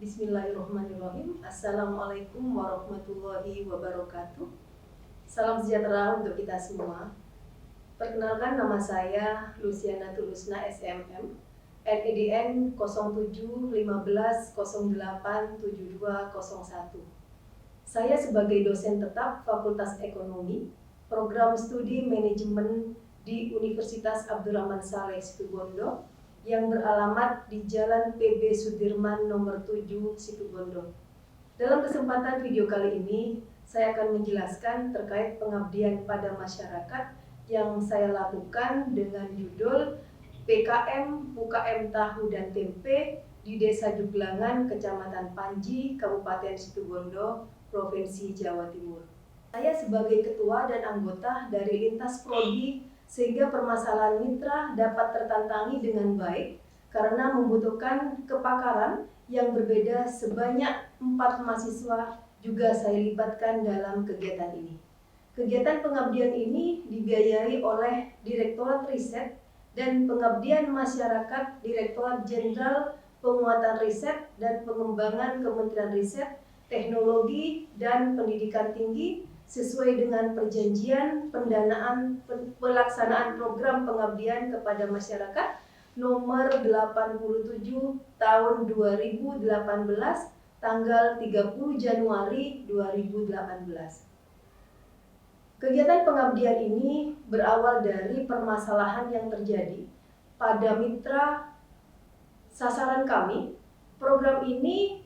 Bismillahirrahmanirrahim. Assalamualaikum warahmatullahi wabarakatuh. Salam sejahtera untuk kita semua. Perkenalkan, nama saya Luciana Tulusna SMM, NIDN 0715087201. Saya sebagai dosen tetap Fakultas Ekonomi, Program Studi Manajemen di Universitas Abdurrahman Saleh Situbondo yang beralamat di Jalan PB Sudirman nomor 7 Situbondo. Dalam kesempatan video kali ini, saya akan menjelaskan terkait pengabdian pada masyarakat yang saya lakukan dengan judul PKM UKM Tahu dan Tempe di Desa Juglangan, Kecamatan Panji, Kabupaten Situbondo, Provinsi Jawa Timur. Saya sebagai ketua dan anggota dari lintas prodi, sehingga permasalahan mitra dapat tertantangi dengan baik karena membutuhkan kepakaran yang berbeda. Sebanyak 4 mahasiswa juga saya libatkan dalam kegiatan ini. Kegiatan pengabdian ini dibiayai oleh Direktorat Riset dan Pengabdian Masyarakat Direktorat Jenderal Penguatan Riset dan Pengembangan Kementerian Riset, Teknologi, dan Pendidikan Tinggi sesuai dengan perjanjian pendanaan pelaksanaan program pengabdian kepada masyarakat nomor 87 tahun 2018 tanggal 30 Januari 2018. Kegiatan pengabdian ini berawal dari permasalahan yang terjadi pada mitra sasaran kami. Program ini,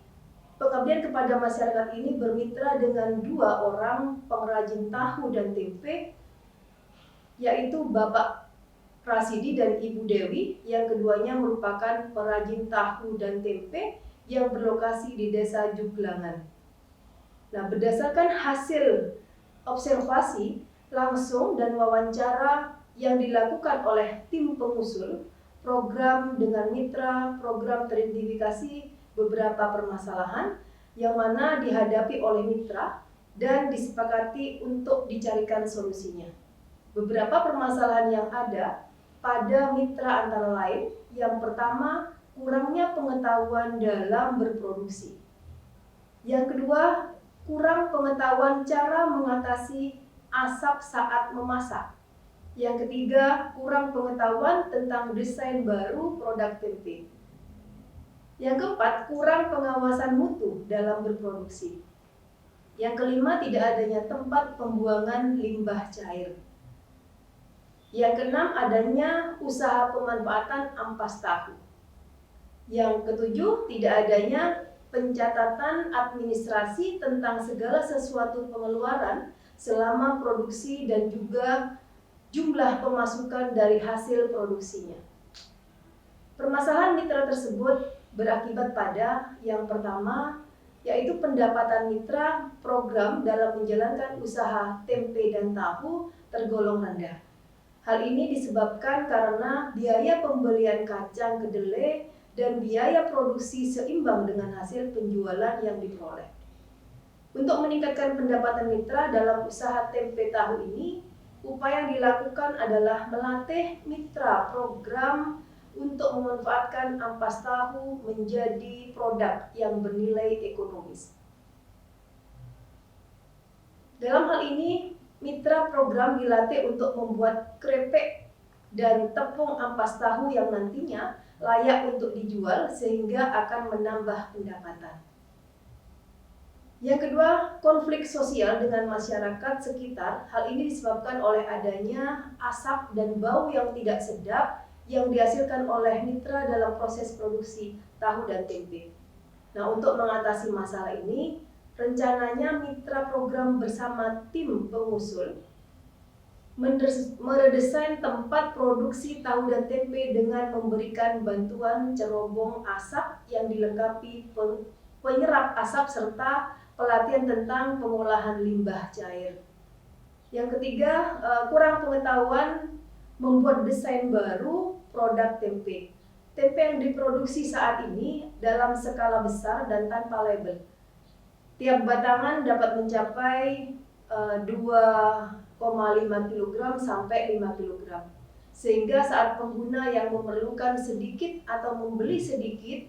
pengabdian kepada masyarakat ini bermitra dengan 2 orang pengrajin tahu dan tempe, yaitu Bapak Rasidi dan Ibu Dewi, yang keduanya merupakan pengrajin tahu dan tempe yang berlokasi di Desa Juglangan. Nah, berdasarkan hasil observasi langsung dan wawancara yang dilakukan oleh tim pengusul program dengan mitra, program teridentifikasi beberapa permasalahan yang mana dihadapi oleh mitra dan disepakati untuk dicarikan solusinya. Beberapa permasalahan yang ada pada mitra antara lain, yang pertama, kurangnya pengetahuan dalam berproduksi. Yang kedua, kurang pengetahuan cara mengatasi asap saat memasak. Yang ketiga, kurang pengetahuan tentang desain baru produk tempe. Yang keempat, kurang pengawasan mutu dalam berproduksi. Yang kelima, tidak adanya tempat pembuangan limbah cair. Yang keenam, adanya usaha pemanfaatan ampas tahu. Yang ketujuh, tidak adanya pencatatan administrasi tentang segala sesuatu pengeluaran selama produksi dan juga jumlah pemasukan dari hasil produksinya. Permasalahan mitra tersebut berakibat pada yang pertama, yaitu pendapatan mitra program dalam menjalankan usaha tempe dan tahu tergolong rendah. Hal ini disebabkan karena biaya pembelian kacang kedelai dan biaya produksi seimbang dengan hasil penjualan yang diperoleh. Untuk meningkatkan pendapatan mitra dalam usaha tempe tahu ini, upaya yang dilakukan adalah melatih mitra program untuk memanfaatkan ampas tahu menjadi produk yang bernilai ekonomis. Dalam hal ini, mitra program dilatih untuk membuat krepek dan tepung ampas tahu yang nantinya layak untuk dijual sehingga akan menambah pendapatan. Yang kedua, konflik sosial dengan masyarakat sekitar. Hal ini disebabkan oleh adanya asap dan bau yang tidak sedap yang dihasilkan oleh mitra dalam proses produksi tahu dan tempe. Nah, untuk mengatasi masalah ini, rencananya mitra program bersama tim pengusul meredesain tempat produksi tahu dan tempe dengan memberikan bantuan cerobong asap yang dilengkapi penyerap asap serta pelatihan tentang pengolahan limbah cair. Yang ketiga, kurang pengetahuan membuat desain baru produk tempe. Tempe yang diproduksi saat ini dalam skala besar dan tanpa label. Tiap batangan dapat mencapai 2,5 kg sampai 5 kg. Sehingga saat pengguna yang memerlukan sedikit atau membeli sedikit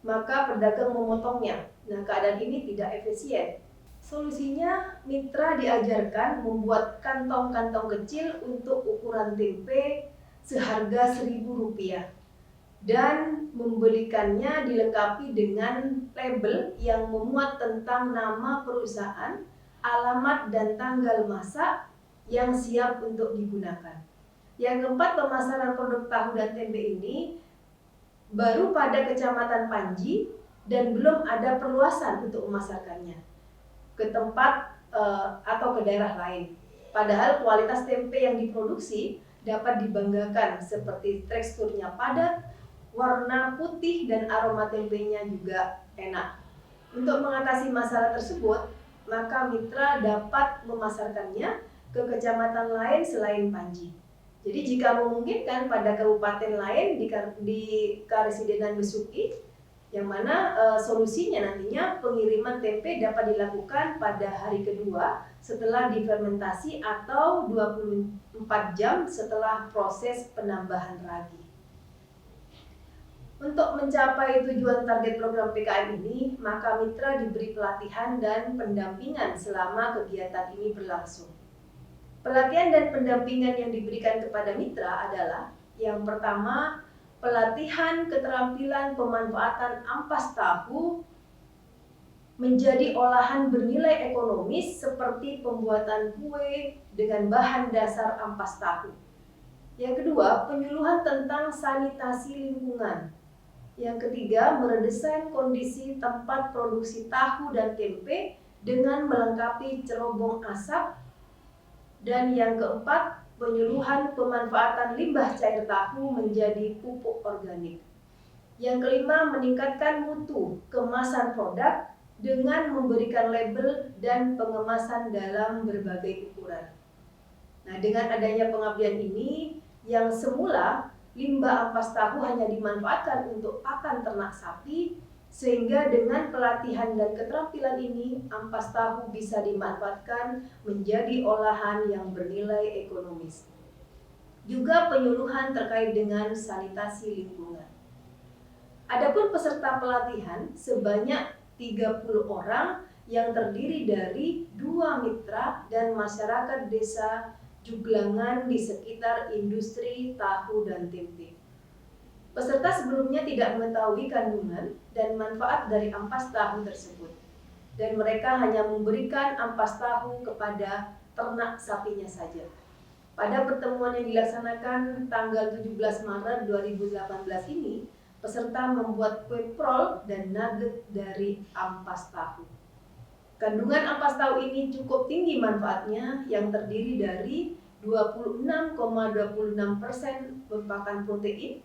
maka pedagang memotongnya. Nah, keadaan ini tidak efisien. Solusinya, mitra diajarkan membuat kantong-kantong kecil untuk ukuran tempe seharga Rp1.000 dan membelikannya dilengkapi dengan label yang memuat tentang nama perusahaan, alamat dan tanggal masak yang siap untuk digunakan. Yang keempat, pemasaran produk tahu dan tempe ini baru pada Kecamatan Panji dan belum ada perluasan untuk memasarkannya ke tempat atau ke daerah lain. Padahal kualitas tempe yang diproduksi dapat dibanggakan seperti teksturnya padat, warna putih dan aroma tempenya juga enak. Untuk mengatasi masalah tersebut, maka mitra dapat memasarkannya ke kecamatan lain selain Panji. Jadi jika memungkinkan pada kabupaten lain di Karesidenan Besuki, yang mana solusinya nantinya pengiriman tempe dapat dilakukan pada hari kedua setelah difermentasi atau 24 jam setelah proses penambahan ragi. Untuk mencapai tujuan target program PKM ini, maka mitra diberi pelatihan dan pendampingan selama kegiatan ini berlangsung. Pelatihan dan pendampingan yang diberikan kepada mitra adalah yang pertama, pelatihan keterampilan pemanfaatan ampas tahu menjadi olahan bernilai ekonomis seperti pembuatan kue dengan bahan dasar ampas tahu. Yang kedua, penyuluhan tentang sanitasi lingkungan. Yang ketiga, meredesain kondisi tempat produksi tahu dan tempe dengan melengkapi cerobong asap. Dan yang keempat, penyuluhan pemanfaatan limbah cair tahu menjadi pupuk organik. Yang kelima, meningkatkan mutu kemasan produk dengan memberikan label dan pengemasan dalam berbagai ukuran. Nah, dengan adanya pengabdian ini, yang semula limbah ampas tahu hanya dimanfaatkan untuk pakan ternak sapi, sehingga dengan pelatihan dan keterampilan ini, ampas tahu bisa dimanfaatkan menjadi olahan yang bernilai ekonomis. Juga penyuluhan terkait dengan sanitasi lingkungan. Adapun peserta pelatihan sebanyak 30 orang yang terdiri dari 2 mitra dan masyarakat desa Juglangan di sekitar industri tahu dan tempe. Peserta sebelumnya tidak mengetahui kandungan dan manfaat dari ampas tahu tersebut, dan mereka hanya memberikan ampas tahu kepada ternak sapinya saja. Pada pertemuan yang dilaksanakan tanggal 17 Maret 2018 ini, peserta membuat kue prol dan nugget dari ampas tahu. Kandungan ampas tahu ini cukup tinggi manfaatnya, yang terdiri dari 26,26% merupakan protein,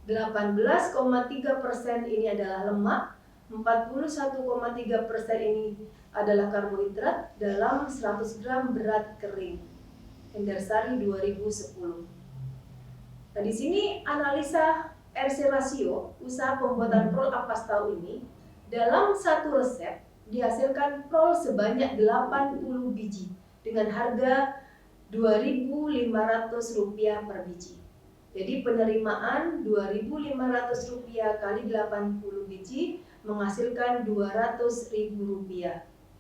18,3% ini adalah lemak, 41,3% ini adalah karbohidrat dalam 100 gram berat kering. Endarsari 2010. Nah, di sini analisa RC rasio usaha pembuatan prol ampas tahu ini, dalam satu resep dihasilkan prol sebanyak 80 biji dengan harga Rp2.500 per biji. Jadi penerimaan Rp2.500 kali 80 biji menghasilkan Rp200.000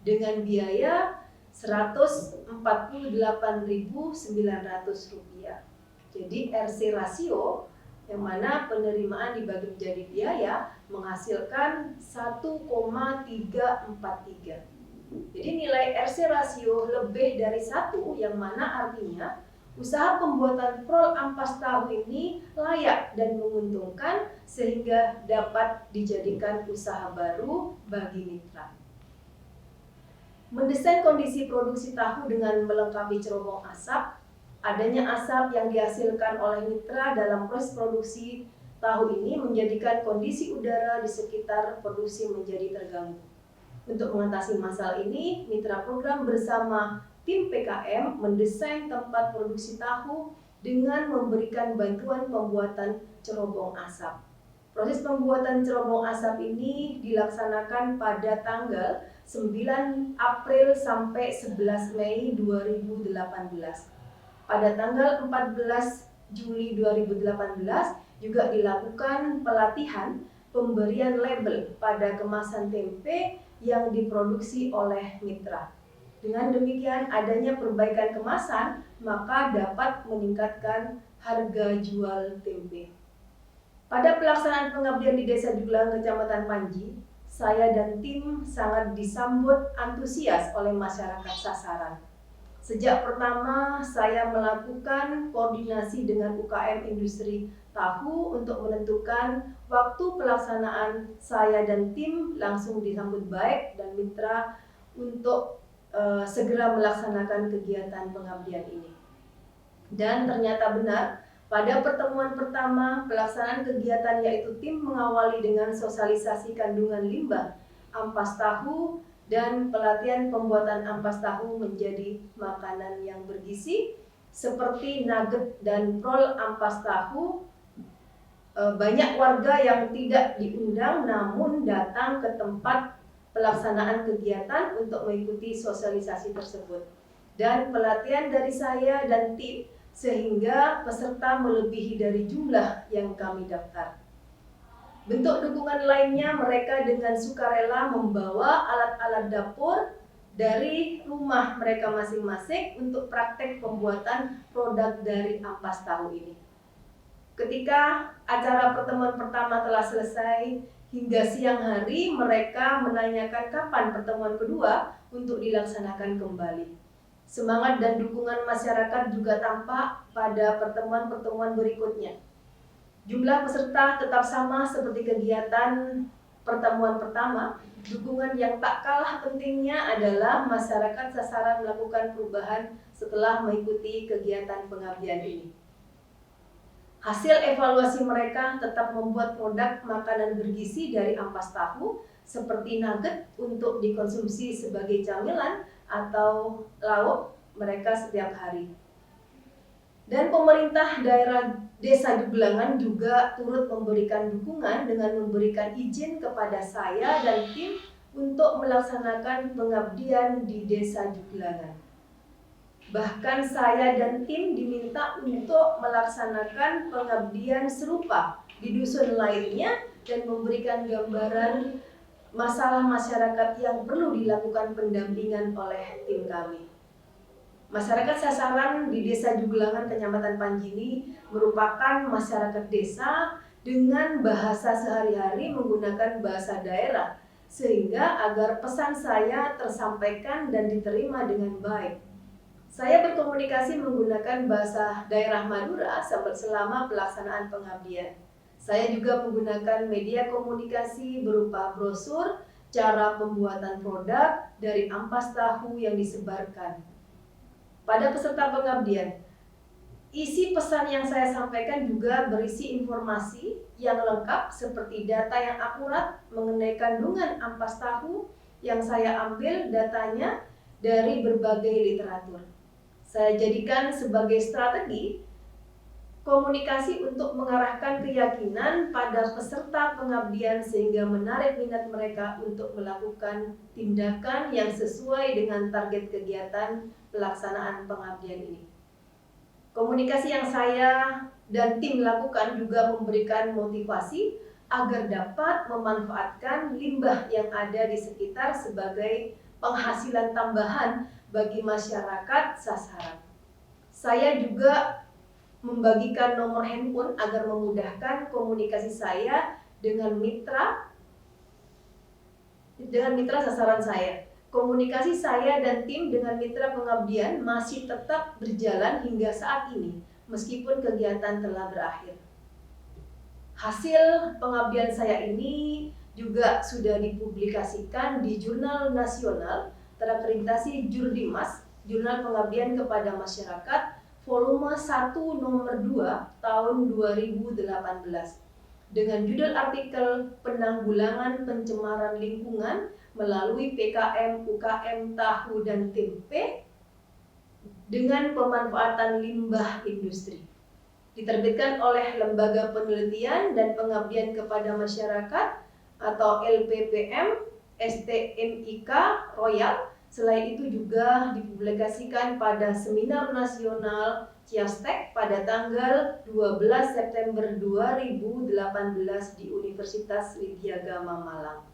dengan biaya Rp148.900. Jadi RC rasio yang mana penerimaan dibagi menjadi biaya menghasilkan 1,343. Jadi nilai RC rasio lebih dari 1, yang mana artinya usaha pembuatan prol ampas tahu ini layak dan menguntungkan sehingga dapat dijadikan usaha baru bagi mitra. Mendesain kondisi produksi tahu dengan melengkapi cerobong asap. Adanya asap yang dihasilkan oleh mitra dalam proses produksi tahu ini menjadikan kondisi udara di sekitar produksi menjadi terganggu. Untuk mengatasi masalah ini, mitra program bersama tim PKM mendesain tempat produksi tahu dengan memberikan bantuan pembuatan cerobong asap. Proses pembuatan cerobong asap ini dilaksanakan pada tanggal 9 April sampai 11 Mei 2018. Pada tanggal 14 Juli 2018 juga dilakukan pelatihan pemberian label pada kemasan tempe yang diproduksi oleh mitra. Dengan demikian, adanya perbaikan kemasan maka dapat meningkatkan harga jual tempe. Pada pelaksanaan pengabdian di Desa Jugelangan, Kecamatan Panji, saya dan tim sangat disambut antusias oleh masyarakat sasaran. Sejak pertama saya melakukan koordinasi dengan UKM industri tahu untuk menentukan waktu pelaksanaan, saya dan tim langsung disambut baik dan mitra untuk segera melaksanakan kegiatan pengabdian ini. Dan ternyata benar, pada pertemuan pertama pelaksanaan kegiatan yaitu tim mengawali dengan sosialisasi kandungan limbah ampas tahu dan pelatihan pembuatan ampas tahu menjadi makanan yang bergizi seperti nugget dan roll ampas tahu. Banyak warga yang tidak diundang namun datang ke tempat pelaksanaan kegiatan untuk mengikuti sosialisasi tersebut. Dan pelatihan dari saya dan tim sehingga peserta melebihi dari jumlah yang kami daftar. Bentuk dukungan lainnya, mereka dengan sukarela membawa alat-alat dapur dari rumah mereka masing-masing untuk praktek pembuatan produk dari ampas tahu ini. Ketika acara pertemuan pertama telah selesai, hingga siang hari mereka menanyakan kapan pertemuan kedua untuk dilaksanakan kembali. Semangat dan dukungan masyarakat juga tampak pada pertemuan-pertemuan berikutnya. Jumlah peserta tetap sama seperti kegiatan pertemuan pertama. Dukungan yang tak kalah pentingnya adalah masyarakat sasaran melakukan perubahan setelah mengikuti kegiatan pengabdian ini. Hasil evaluasi mereka tetap membuat produk makanan bergizi dari ampas tahu seperti nugget untuk dikonsumsi sebagai camilan atau lauk mereka setiap hari. Dan pemerintah daerah Desa Jugelangan juga turut memberikan dukungan dengan memberikan izin kepada saya dan tim untuk melaksanakan pengabdian di Desa Jugelangan. Bahkan saya dan tim diminta untuk melaksanakan pengabdian serupa di dusun lainnya dan memberikan gambaran masalah masyarakat yang perlu dilakukan pendampingan oleh tim kami. Masyarakat sasaran di Desa Jugelangan, Kecamatan Panji ini merupakan masyarakat desa dengan bahasa sehari-hari menggunakan bahasa daerah, sehingga agar pesan saya tersampaikan dan diterima dengan baik. Saya berkomunikasi menggunakan bahasa daerah Madura selama pelaksanaan pengabdian. Saya juga menggunakan media komunikasi berupa brosur, cara pembuatan produk dari ampas tahu yang disebarkan. Pada peserta pengabdian, isi pesan yang saya sampaikan juga berisi informasi yang lengkap seperti data yang akurat mengenai kandungan ampas tahu yang saya ambil datanya dari berbagai literatur. Saya jadikan sebagai strategi komunikasi untuk mengarahkan keyakinan pada peserta pengabdian sehingga menarik minat mereka untuk melakukan tindakan yang sesuai dengan target kegiatan pelaksanaan pengabdian ini. Komunikasi yang saya dan tim lakukan juga memberikan motivasi agar dapat memanfaatkan limbah yang ada di sekitar sebagai penghasilan tambahan bagi masyarakat sasaran. Saya juga membagikan nomor handphone agar memudahkan komunikasi saya dengan mitra sasaran saya. Komunikasi saya dan tim dengan mitra pengabdian masih tetap berjalan hingga saat ini, meskipun kegiatan telah berakhir. Hasil pengabdian saya ini juga sudah dipublikasikan di Jurnal Nasional terakreditasi Jurdimas, Jurnal Pengabdian kepada Masyarakat, volume 1 nomor 2 tahun 2018 dengan judul artikel Penanggulangan Pencemaran Lingkungan melalui PKM UKM Tahu dan Tempe dengan pemanfaatan limbah industri. Diterbitkan oleh Lembaga Penelitian dan Pengabdian kepada Masyarakat atau LPPM STMIK Royal. Selain itu juga dipublikasikan pada Seminar Nasional Ciastek pada tanggal 12 September 2018 di Universitas Widyagama Malang.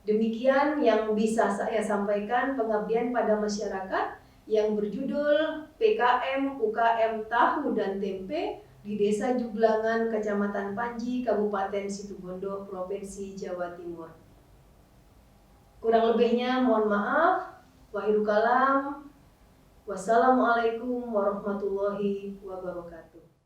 Demikian yang bisa saya sampaikan pengabdian pada masyarakat yang berjudul PKM UKM Tahu dan Tempe di Desa Juglangan, Kecamatan Panji, Kabupaten Situbondo, Provinsi Jawa Timur. Kurang lebihnya mohon maaf. Wahyu kalam. Wassalamualaikum warahmatullahi wabarakatuh.